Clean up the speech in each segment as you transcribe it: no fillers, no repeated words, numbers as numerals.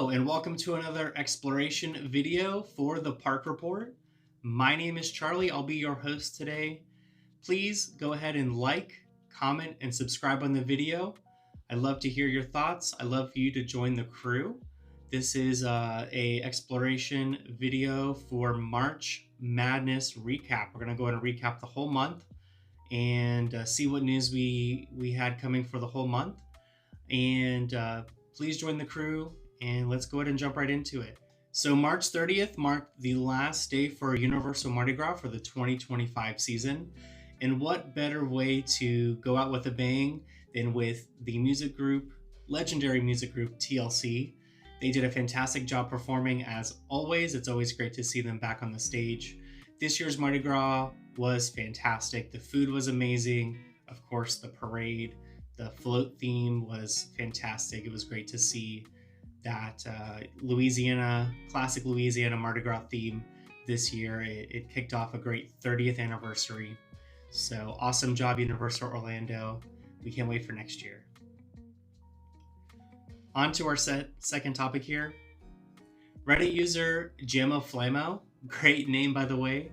Hello and welcome to another exploration video for the Park Report. My name is Charlie. I'll be your host today. Please go ahead and like, comment, and subscribe on the video. I'd love to hear your thoughts. I'd love for you to join the crew. This is a exploration video for March Madness recap. We're gonna go ahead and recap the whole month and see what news we had coming for the whole month. And please join the crew and let's go ahead and jump right into it. So March 30th marked the last day for Universal Mardi Gras for the 2025 season. And what better way to go out with a bang than with the legendary music group TLC. They did a fantastic job performing as always. It's always great to see them back on the stage. This year's Mardi Gras was fantastic. The food was amazing. Of course, the parade, the float theme was fantastic. It was great to see that classic Louisiana Mardi Gras theme this year. It kicked off a great 30th anniversary. So awesome job, Universal Orlando. We can't wait for next year. On to our second topic here. Reddit user Gemma Flamo, great name by the way,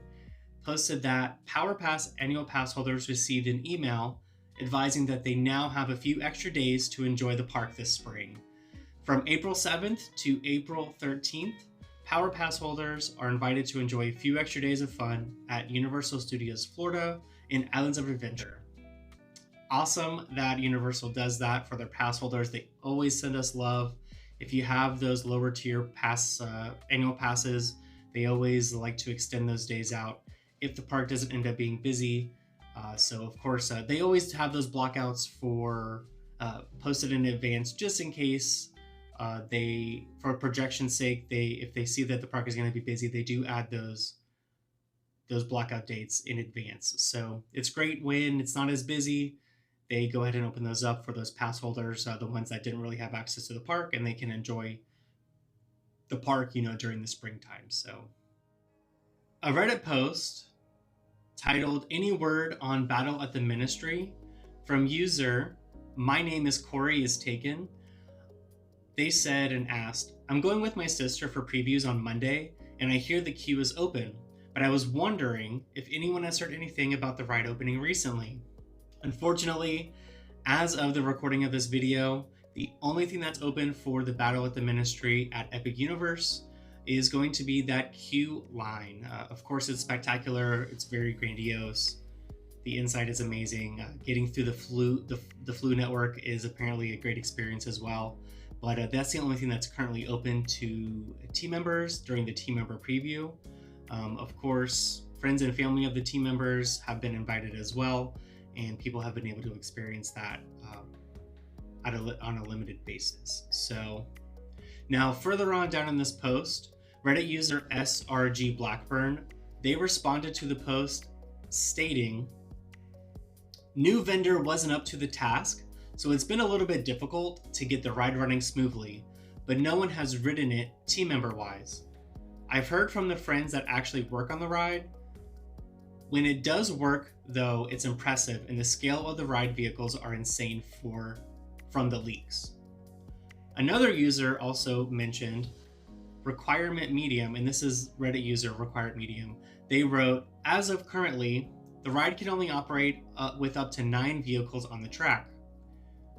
posted that Power Pass annual pass holders received an email advising that they now have a few extra days to enjoy the park this spring. From April 7th to April 13th, Power Pass holders are invited to enjoy a few extra days of fun at Universal Studios Florida and Islands of Adventure. Awesome that Universal does that for their pass holders. They always send us love. If you have those lower tier annual passes, they always like to extend those days out if the park doesn't end up being busy. So of course, they always have those blockouts for posted in advance, just in case for projection's sake, if they see that the park is going to be busy, they do add those blackout dates in advance. So it's great when it's not as busy. They go ahead and open those up for those pass holders, the ones that didn't really have access to the park, and they can enjoy the park, during the springtime. So a Reddit post titled "Any Word on Battle at the Ministry" from user "My Name is Corey is Taken." They said and asked, "I'm going with my sister for previews on Monday, and I hear the queue is open, but I was wondering if anyone has heard anything about the ride opening recently." Unfortunately, as of the recording of this video, the only thing that's open for the Battle at the Ministry at Epic Universe is going to be that queue line. Of course, it's spectacular. It's very grandiose. The inside is amazing. Getting through the Flu network is apparently a great experience as well. But that's the only thing that's currently open to team members during the team member preview. Of course, friends and family of the team members have been invited as well, and people have been able to experience that on a limited basis. So now further on down in this post, Reddit user SRG Blackburn, they responded to the post stating, "New vendor wasn't up to the task, so it's been a little bit difficult to get the ride running smoothly, but no one has ridden it team member wise. I've heard from the friends that actually work on the ride. When it does work though, it's impressive, and the scale of the ride vehicles are insane from the leaks." Another user also mentioned Requirement Medium, and this is Reddit user Required Medium. They wrote, "As of currently, the ride can only operate with up to 9 vehicles on the track,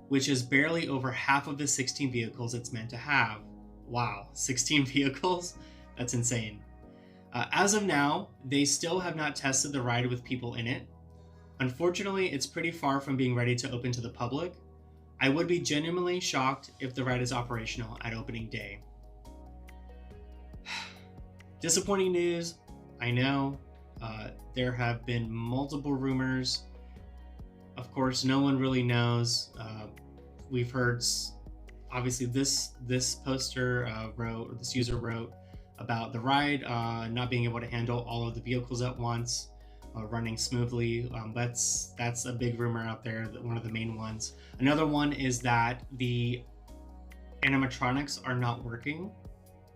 which is barely over half of the 16 vehicles it's meant to have." Wow, 16 vehicles? That's insane. As of now, they still have not tested the ride with people in it. Unfortunately, it's pretty far from being ready to open to the public. I would be genuinely shocked if the ride is operational at opening day. Disappointing news, I know. There have been multiple rumors. Of course, no one really knows. We've heard, obviously, this user wrote about the ride not being able to handle all of the vehicles at once, running smoothly. That's a big rumor out there, one of the main ones. Another one is that the animatronics are not working,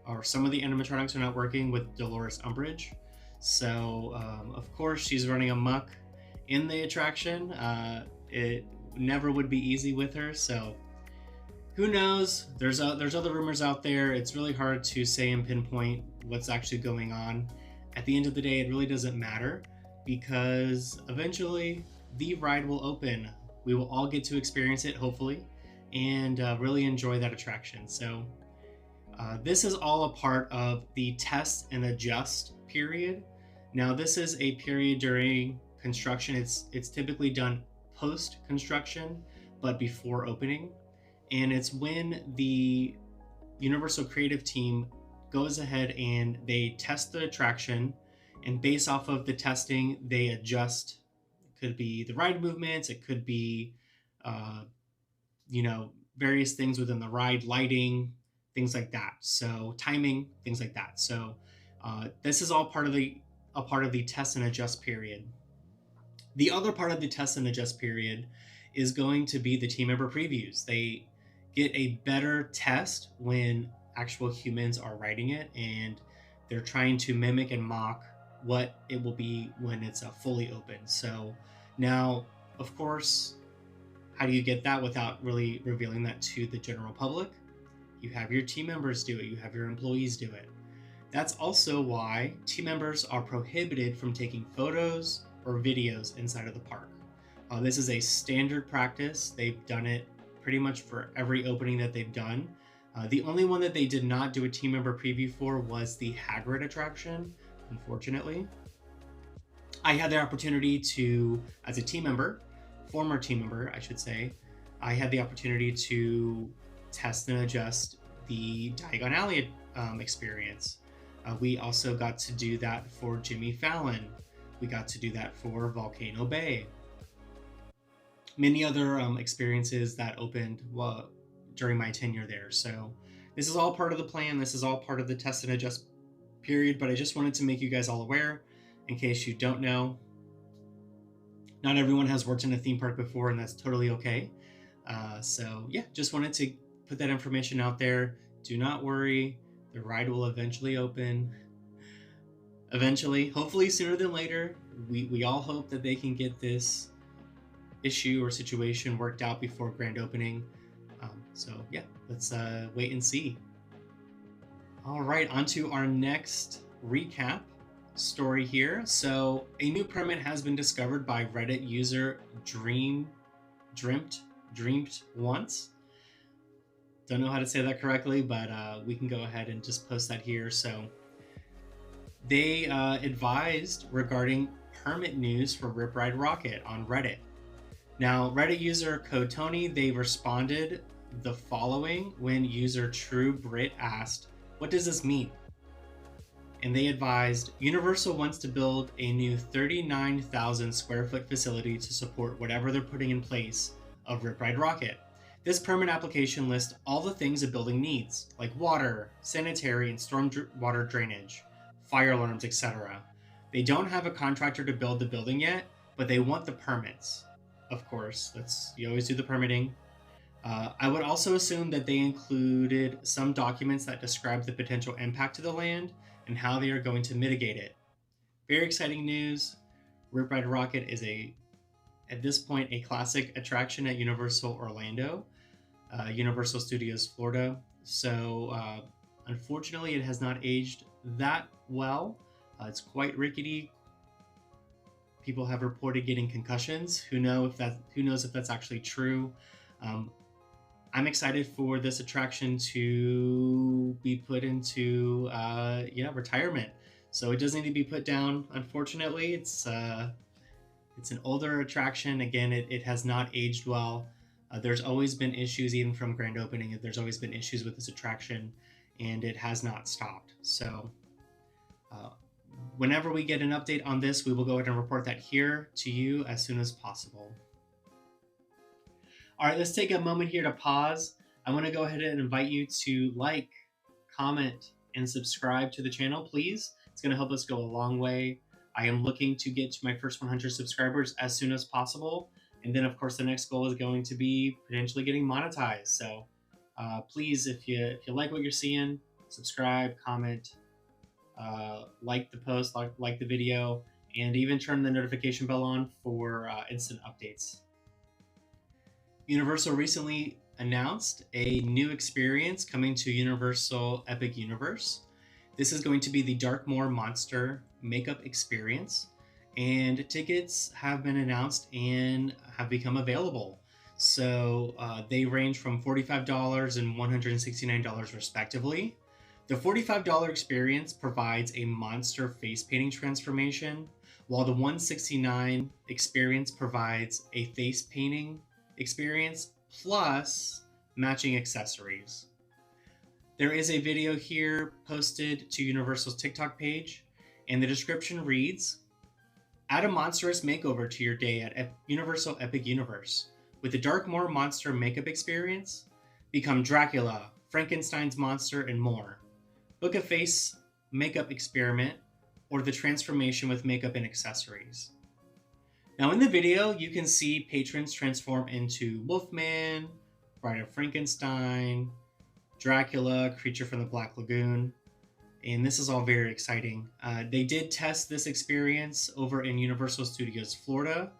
or some of the animatronics are not working with Dolores Umbridge. So, of course, she's running amok in the attraction. It never would be easy with her, so who knows? There's other rumors out there. It's really hard to say and pinpoint what's actually going on. At the end of the day, it really doesn't matter because eventually the ride will open. We will all get to experience it, hopefully, and really enjoy that attraction. So this is all a part of the test and adjust period. Now, this is a period during construction. It's typically done post construction, but before opening. And it's when the Universal creative team goes ahead and they test the attraction, and based off of the testing, they adjust. It could be the ride movements, it could be, various things within the ride, lighting, things like that. So timing, things like that. So this is all part of the test and adjust period. The other part of the test and adjust period is going to be the team member previews. They get a better test when actual humans are riding it, and they're trying to mimic and mock what it will be when it's fully open. So now, of course, how do you get that without really revealing that to the general public? You have your team members do it. You have your employees do it. That's also why team members are prohibited from taking photos or videos inside of the park. This is a standard practice. They've done it pretty much for every opening that they've done. The only one that they did not do a team member preview for was the Hagrid attraction, unfortunately. I had the opportunity to, as a team member, former team member, I should say, I had the opportunity to test and adjust the Diagon Alley experience. We also got to do that for Jimmy Fallon. We got to do that for Volcano Bay. Many other experiences that opened during my tenure there. So this is all part of the plan. This is all part of the test and adjust period, but I just wanted to make you guys all aware in case you don't know. Not everyone has worked in a theme park before, and that's totally okay. So yeah, just wanted to put that information out there. Do not worry. The ride will eventually open. Eventually, hopefully sooner than later. We all hope that they can get this issue or situation worked out before grand opening. So yeah, let's wait and see. All right, on to our next recap story here. So a new permit has been discovered by Reddit user Dreamed Once. Don't know how to say that correctly, but we can go ahead and just post that here. So they advised regarding permit news for Rip Ride Rockit on Reddit. Now, Reddit user Code Tony, they responded the following when user True Brit asked, "What does this mean?" And they advised, Universal wants to build a new 39,000 square foot facility to support whatever they're putting in place of Rip Ride Rockit. This permit application lists all the things a building needs, like water, sanitary and storm water drainage, fire alarms, etc. They don't have a contractor to build the building yet, but they want the permits. Of course, you always do the permitting. I would also assume that they included some documents that describe the potential impact to the land and how they are going to mitigate it. Very exciting news. Rip Ride Rockit is at this point, a classic attraction at Universal Orlando, Universal Studios Florida. So unfortunately, it has not aged that well. It's quite rickety. People have reported getting concussions. Who knows if that's actually true. I'm excited for this attraction to be put into retirement. So it does need to be put down. Unfortunately, it's an older attraction. Again, it has not aged well. There's always been issues, even from grand opening. There's always been issues with this attraction, and it has not stopped. So whenever we get an update on this, we will go ahead and report that here to you as soon as possible. All right, let's take a moment here to pause. I want to go ahead and invite you to like, comment, and subscribe to the channel, please. It's going to help us go a long way. I am looking to get to my first 100 subscribers as soon as possible. And then, of course, the next goal is going to be potentially getting monetized. So please, if you like what you're seeing, subscribe, comment, like the post, like the video, and even turn the notification bell on for instant updates. Universal recently announced a new experience coming to Universal Epic Universe. This is going to be the Darkmoor Monster Makeup Experience, and tickets have been announced and have become available. So they range from $45 and $169 respectively. The $45 experience provides a monster face painting transformation, while the $169 experience provides a face painting experience plus matching accessories. There is a video here posted to Universal's TikTok page, and the description reads, "Add a monstrous makeover to your day at Universal Epic Universe. With the Darkmoor Monster Makeup Experience, become Dracula, Frankenstein's monster, and more. Book a face makeup experiment or the transformation with makeup and accessories." Now in the video, you can see patrons transform into Wolfman, Bride of Frankenstein, Dracula, Creature from the Black Lagoon, and this is all very exciting. They did test this experience over in Universal Studios Florida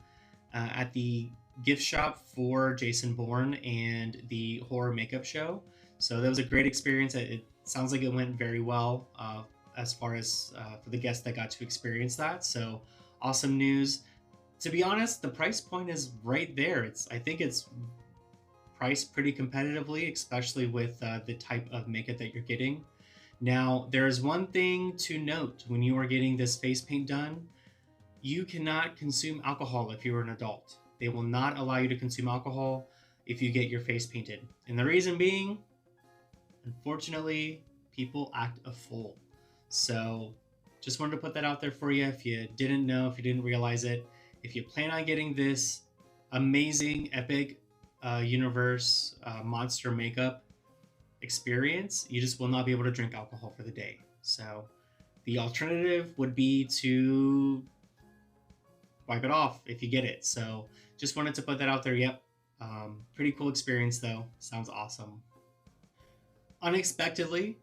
at the gift shop for Jason Bourne and the horror makeup show. So that was a great experience. It sounds like it went very well as far as for the guests that got to experience that. So awesome news. To be honest, the price point is right there. I think it's priced pretty competitively, especially with the type of makeup that you're getting. Now, there's one thing to note when you are getting this face paint done. You cannot consume alcohol if you're an adult. They will not allow you to consume alcohol if you get your face painted. And the reason being, unfortunately, people act a fool. So just wanted to put that out there for you if you didn't know, if you didn't realize it. If you plan on getting this amazing Epic Universe monster makeup experience, you just will not be able to drink alcohol for the day. So the alternative would be to wipe it off if you get it. So just wanted to put that out there. Yep. Pretty cool experience though. Sounds awesome. Unexpectedly,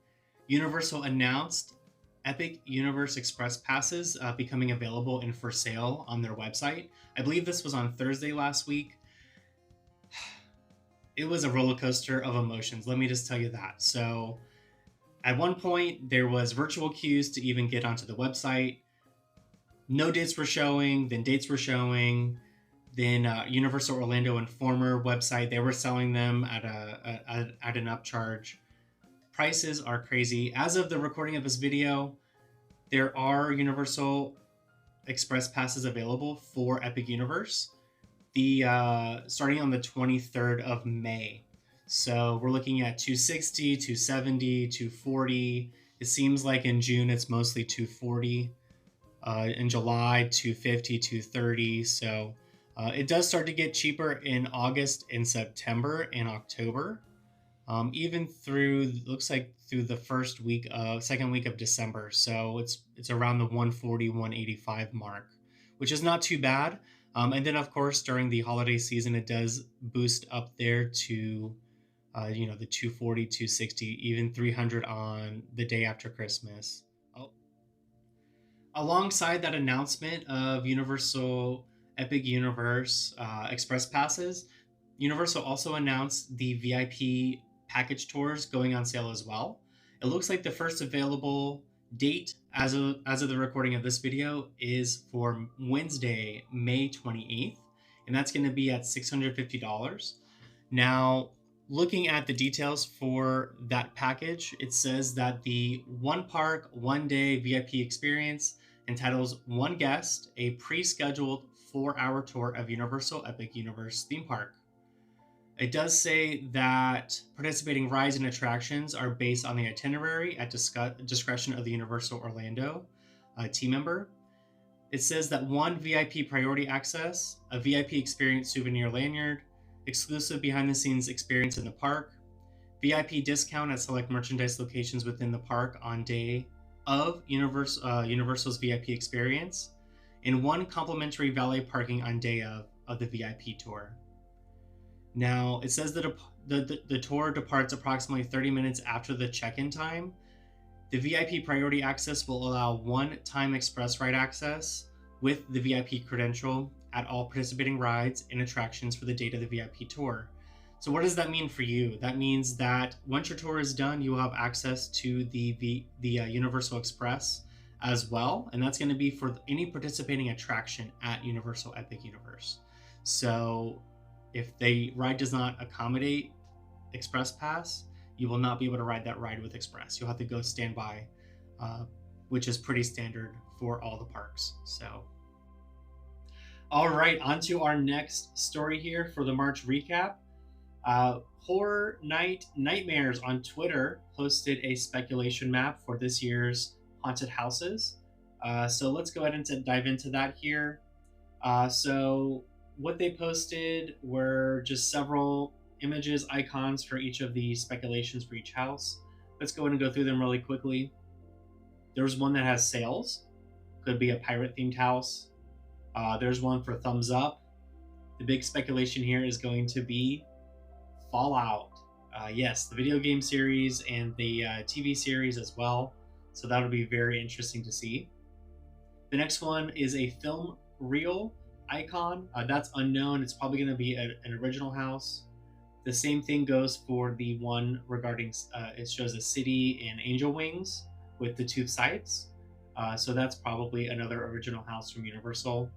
Universal announced Epic Universe Express Passes becoming available and for sale on their website. I believe this was on Thursday last week. It was a roller coaster of emotions, let me just tell you that. So at one point, there was virtual queues to even get onto the website. No dates were showing, then dates were showing. Then Universal Orlando Informer website, they were selling them at an upcharge. Prices are crazy. As of the recording of this video, there are Universal Express passes available for Epic Universe. Starting on the 23rd of May. So we're looking at $260, $270, $240. It seems like in June it's mostly $240. In July, $250, $230. So it does start to get cheaper in August and September and October. Even through, looks like through the second week of December. So it's around the $140, $185 mark, which is not too bad. And then of course, during the holiday season, it does boost up there to, the $240, $260, even $300 on the day after Christmas. Oh. Alongside that announcement of Universal Epic Universe Express Passes, Universal also announced the VIP package tours going on sale as well. It looks like the first available date as of the recording of this video is for Wednesday, May 28th, and that's going to be at $650. Now, looking at the details for that package, it says that the one park, one day VIP experience entitles one guest a pre-scheduled 4-hour tour of Universal Epic Universe theme park. It does say that participating rides and attractions are based on the itinerary at discretion of the Universal Orlando team member. It says that one VIP priority access, a VIP experience souvenir lanyard, exclusive behind-the-scenes experience in the park, VIP discount at select merchandise locations within the park on day of Universal's VIP experience, and one complimentary valet parking on day of the VIP tour. Now, it says that the tour departs approximately 30 minutes after the check-in time. The VIP priority access will allow one-time express ride access with the VIP credential at all participating rides and attractions for the date of the VIP tour. So what does that mean for you? That means that once your tour is done, you will have access to the Universal Express as well, and that's going to be for any participating attraction at Universal Epic Universe. So if the ride does not accommodate Express Pass, you will not be able to ride that ride with Express. You'll have to go standby, which is pretty standard for all the parks. So, all right, on to our next story here for the March recap. Horror Night Nightmares on Twitter posted a speculation map for this year's haunted houses. So let's go ahead and dive into that here. So what they posted were just several images, icons for each of the speculations for each house. Let's go ahead and go through them really quickly. There's one that has sails, could be a pirate themed house. There's one for thumbs up. The big speculation here is going to be Fallout. Yes, the video game series and the TV series as well. So that'll be very interesting to see. The next one is a film reel icon. That's unknown. It's probably going to be an original house. The same thing goes for the one regarding, it shows a city and angel wings with the two sites. So that's probably another original house from Universal.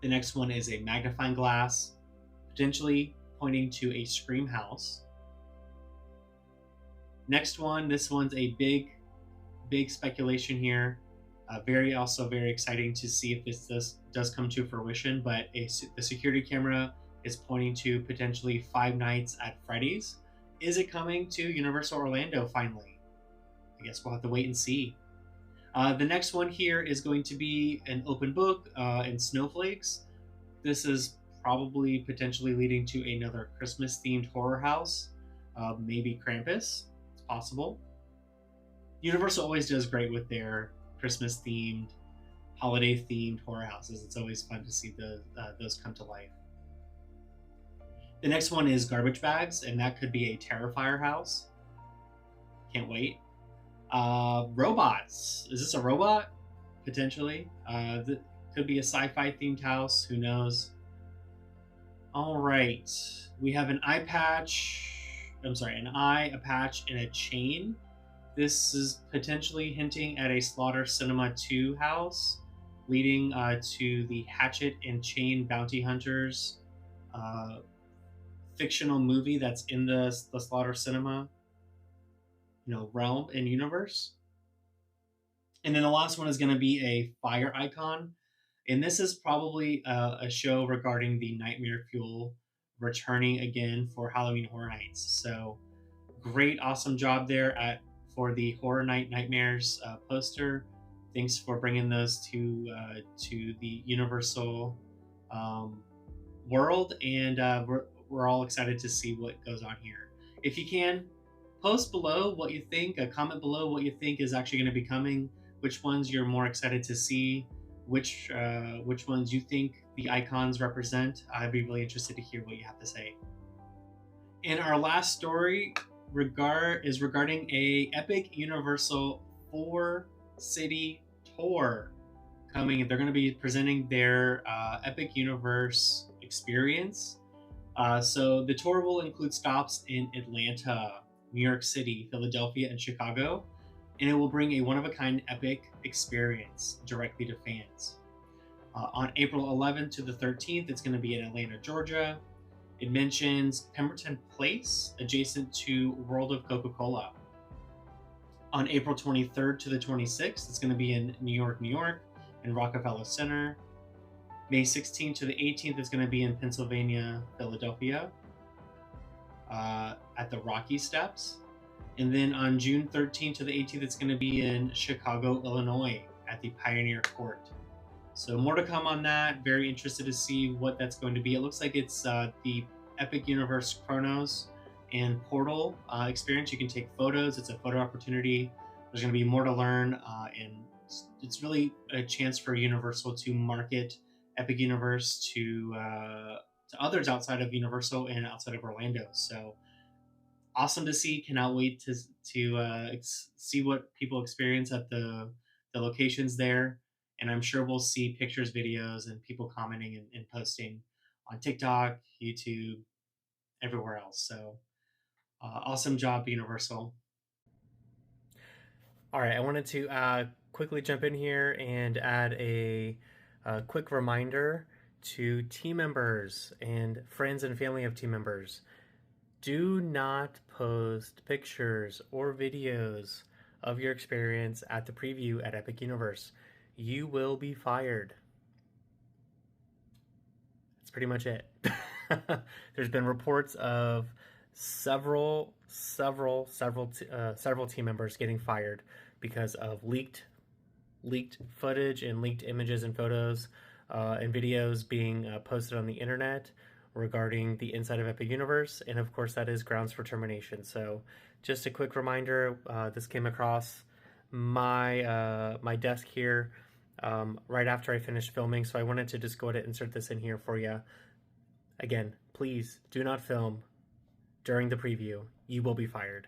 The next one is a magnifying glass, potentially pointing to a Scream house. Next one, this one's a big speculation here. Also very exciting to see if this does come to fruition, but the security camera is pointing to potentially Five Nights at Freddy's. Is it coming to Universal Orlando finally? I guess we'll have to wait and see. The next one here is going to be an open book in snowflakes. This is probably potentially leading to another Christmas themed horror house, maybe Krampus. It's possible. Universal always does great with their Christmas themed, holiday themed horror houses. It's always fun to see those come to life. The next one is garbage bags, and that could be a Terrifier house. Can't wait. Robots. Is this a robot? Potentially. Could be a sci-fi themed house. Who knows? All right. We have an eye patch. An eye, a patch, and a chain. This is potentially hinting at a Slaughter Cinema 2 house, leading to the Hatchet and Chain Bounty Hunters fictional movie that's in the Slaughter Cinema realm and universe. And then the last one is going to be a fire icon. And this is probably a show regarding the Nightmare Fuel returning again for Halloween Horror Nights. So great, awesome job there for the Horror Night Nightmares poster. Thanks for bringing those to the Universal world, and we're all excited to see what goes on here. If you can, post below what you think. Comment below what you think is actually going to be coming. Which ones you're more excited to see. Which ones you think the icons represent. I'd be really interested to hear what you have to say. And our last story is regarding a Epic Universal 4-city tour coming. They're going to be presenting their Epic Universe experience. So the tour will include stops in Atlanta, New York City, Philadelphia, and Chicago, and it will bring a one-of-a-kind epic experience directly to fans. On April 11th to the 13th, it's going to be in Atlanta, Georgia. It mentions Pemberton Place, adjacent to World of Coca-Cola. On April 23rd to the 26th, it's going to be in New York, in Rockefeller Center. May 16th to the 18th, it's going to be in Pennsylvania, Philadelphia, at the Rocky Steps. And then on June 13th to the 18th, it's going to be in Chicago, Illinois, at the Pioneer Court. So more to come on that. Very interested to see what that's going to be. It looks like it's the Epic Universe Chronos and Portal experience. You can take photos. It's a photo opportunity. There's going to be more to learn, and it's really a chance for Universal to market Epic Universe to others outside of Universal and outside of Orlando. So awesome to see. Cannot wait to see what people experience at the locations there. And I'm sure we'll see pictures, videos, and people commenting and posting on TikTok, YouTube, everywhere else. So awesome job, Universal. All right, I wanted to quickly jump in here and add a quick reminder to team members and friends and family of team members. Do not post pictures or videos of your experience at the preview at Epic Universe. You will be fired. That's pretty much it. There's been reports of several team members getting fired because of leaked footage and leaked images and photos and videos being posted on the internet regarding the inside of Epic Universe, and of course that is grounds for termination. So just a quick reminder, this came across my desk here right after I finished filming, so I wanted to just go ahead and insert this in here for you. Again, please do not film during the preview. You will be fired.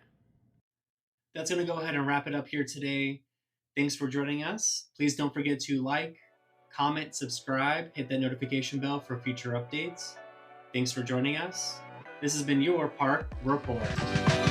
That's going to go ahead and wrap it up here today. Thanks for joining us. Please don't forget to like, comment, subscribe, hit that notification bell for future updates. Thanks for joining us. This has been your Park Report.